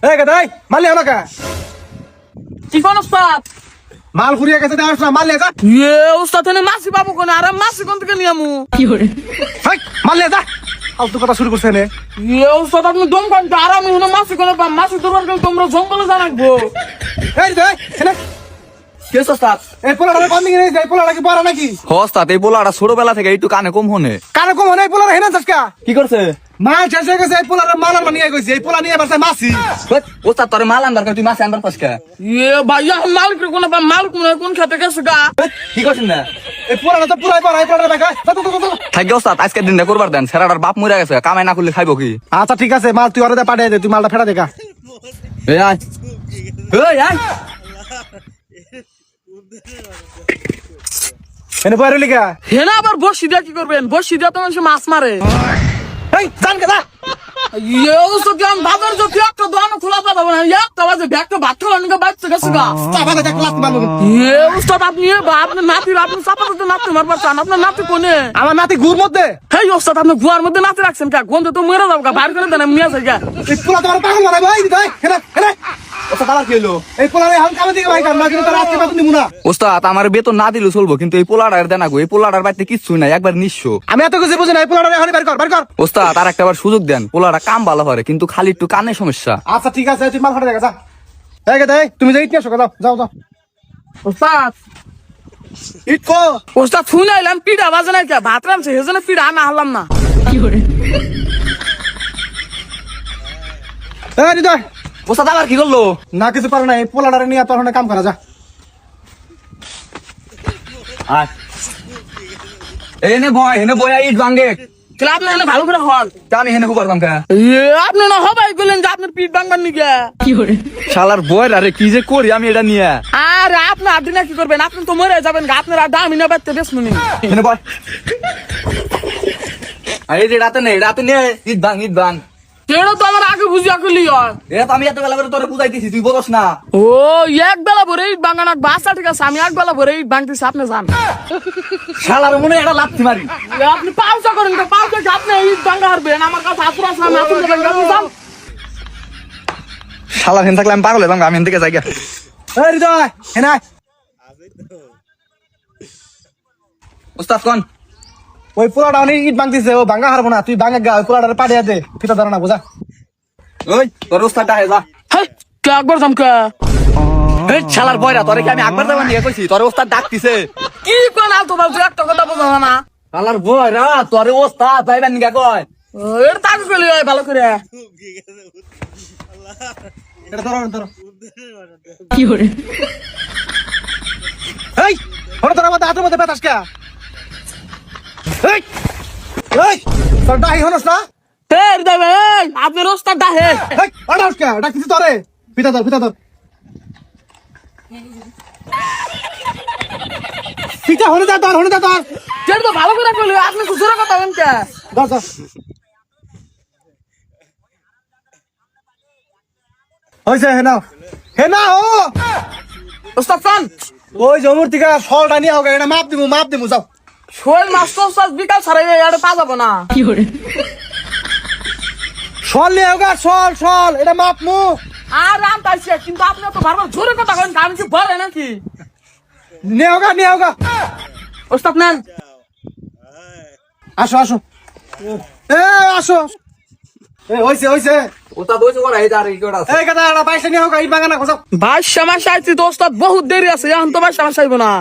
এই গাদাই মাল লেও না কা কি কোন উস্তাদ? মাল ফুরিয়ে গেছে দাও না মাল লে যা উস্তাদ এনে মাছি পাবো কোন? আর মাছি কোন থেকে নিয়ে আমু? হাই মাল লে যা ফালতু কথা শুরু করছ নে উস্তাদ আপনি দম কোন? আর আমি হুনো মাছি কোন পাম? মাছি ধরবার গেলে তোমরা জঙ্গলে জানাকবো। এই দেই এনে কে উস্তাদ? এই পোলাটা বান্ধি নে যাই পোলাটা কি বড় নাকি ওস্তাদ এই পোলাটা ছোটবেলা থেকে একটু কানে কম হনে। কানে কম নাই পোলাটা হেনা যাসকা কি করছে? মাল শেষ হয়ে গেছে এই পোলাটা মাল আনবা নিয়ে গেছে এই পোলা নিয়ে বাসা মাছি ওস্তাদ তোরে মাল আনবার কই তুই মাছ আনবার পাস কে? ভাইয়া মালিক কোন পাম? মালিক কোন খেতে গেছে গা? কি করছেন না? এই পোলাটা তো পুরাই বড় এই পোলাটা দেখা থাকি ওস্তাদ আজকের দিনটা করবার দেন, সেরাটার বাপ মরে গেছে, কামাই না করলে খাইবো কি? আচ্ছা ঠিক আছে মাল তুই ওরে পাঠিয়ে দে তুই মালটা ফেরা দেখা এই আয় এই আয় এনে বইরে লিখা হেনা আবার বসি দিয়া কি করবেন? বসি দিয়া তো মানুষ মাছ মারে। এই জান কেদা উস্তাদ আমি বাজার যদি একটা দোকান খোলা পাবো না, একটা বাজে ব্যাগটা ভাত খাওয়া নিয়ে বাচ্চা গেছে গা। চাপা দে ক্লাস মাল উস্তাদ আপনি আপনার নাতি আপনি চাপা দিতে নাতি মারবার চান? আপনার নাতি কোনে? আমার নাতি গুর মধ্যে হেই উস্তাদ আপনি গুয়ার মধ্যে নাতি রাখছেন কা? গন্ধ তো মরে যাবো গা, বাইর করে দেন আমি নিয়ে যাই গা। এই পোলা তোমার পাগল মারাই ভাই ভাই হেনা হেনা ওস্তাদ আবার কি হইলো? এই পোলারে হাল কামে দিকে ভাই কাম না কিন্তু তার আজকে বেতন দিব না ওস্তাদ আমার বেতন না দিলেও চলবো, কিন্তু এই পোলাটার দেন আগো, এই পোলাটার বাড়িতে কিচ্ছুই নাই, একবার নিঃস্ব। আমি এত কিছু বুঝি না এই পোলারে এখন বের কর বের কর ওস্তাদ আর একটা বার সুযোগ দেন, পোলাটা কাম ভালো করে কিন্তু খালি একটু কানে সমস্যা। আচ্ছা ঠিক আছে তুই মাল ফাটা দেখা যা এই গে দেই তুমি যাই ইতিহাস যাও যাও যাও উস্তাদ ইট কো উস্তাদ শুনে আইলাম পিঠা বাজে নাই কে? ভাত রামছে সেজন্য পিঠা আমি হারলাম না। এই হৃদয় ওস্তাদ আবার কি করলো? না কিছু পারে না এই পোলাটারে নিয়ে তোর কাম করা যা আয় এনে বয় এনে বয়া ইট ভাঙ্গে, তাহলে আপনি এনে ভালো করে হন। তা আমি হেনে খুবার কামকা আপনি না হবাই বললেন যে আপনার পিঠ ভাঙবার নিগে। শালার বয় আরে কি যে করি আমি এটা নিয়ে। আর আপনি আড্ডি না কি করবেন? আপনি তো মরে যাবেন গা, আপনার আড্ডা আমি না বাড়তে বেশ মনে। হেনে বয় আরে যে রাতে নেই, রাতে নে ইট ভাঙ ইট ভাঙ। সেটা তো আমার আগে বুঝিয়া করলি হয়। এটা তো আমি এত বেলা করে তোরে বুঝাইতেছি, তুই বলস না। ও এক বেলা ভরে ইট ভাঙান বাসা ঠিক আছে, আমি এক বেলা ভরে ইট ভাঙতেছি, আপনি যান। শালার মনে এটা লাথি মারি। আপনি পাউসা করেন তো, পাউসা আপনি ইট ভাঙা হারবেন, আমার কাছে আসুন আসুন আমি আসুন দেবেন, আপনি যান। শালার হেন থাকলে আমি পাগল হইতাম, আমি হেন থেকে যাই গা। এই হৃদয় হেনা ওস্তাদ কোন? ওই পোলাটা অনেক ইট ভাঙতিছে ও ভাঙা হারবো না তুই ভাঙা গা ওই পোলাটারে পাঠিয়ে দে ফিতা ধরে না বুঝা ওই তোর ওস্তাদটা হে যা। হেই কে একবার যামকে? এই শালার বয়রা তোরে কি আমি একবার যাবার নিয়ে কইছি? তোর ওস্তাদ ডাকতিছে। কি কোন আলতো বালতো একটা কথা বোঝা না। শালার বয়রা তোর ওস্তাদ যাইবেন নিগা কয়। এটা তাকে করলি ভালো করে। এটা ধরো কি করে এই ওরে তোর মধ্যে হাতের মধ্যে বেতাস কে এই এই তোর ডাই হনস না এই দেবে এই আপনার ওস্তাদ দাহে। এই আড়াস কে ডাকিছি তোরে ফিতা ধর ফিতা হনে যা তোর যেটা তো ভালো করে করলি, আপনি সুসুরা কথা বলেন কে? ধর হইছে হেনা ও ওস্তাদ খান ওই জমুর থেকে ফলটা নিয়ে হোক এটা মাপ দিমু যাও শোল মাছ তো ওস্তাদ বিকাল ছাড়াই এটা পা যাবো না। শল নিয়ে হোক শল এটা মাপমু আর রাম পাইছে, কিন্তু আপনি তো বারবার জোরে কথা বলেন, আমি কি বলে নাকি? নিয়ে হোক ওস্তাদ নেন। আসো এ আসো এ হইছে ওস্তাদ ওইছে ওরা এই দাঁড়ি কি ওটা আছে? এই কথা এটা বাইসে নিয়ে হোক ইট বাগানা খোঁজাও 22 মাস আইছি তো ওস্তাদ, বহুত দেরি আছে, এখন তো 22 মাস আইব না।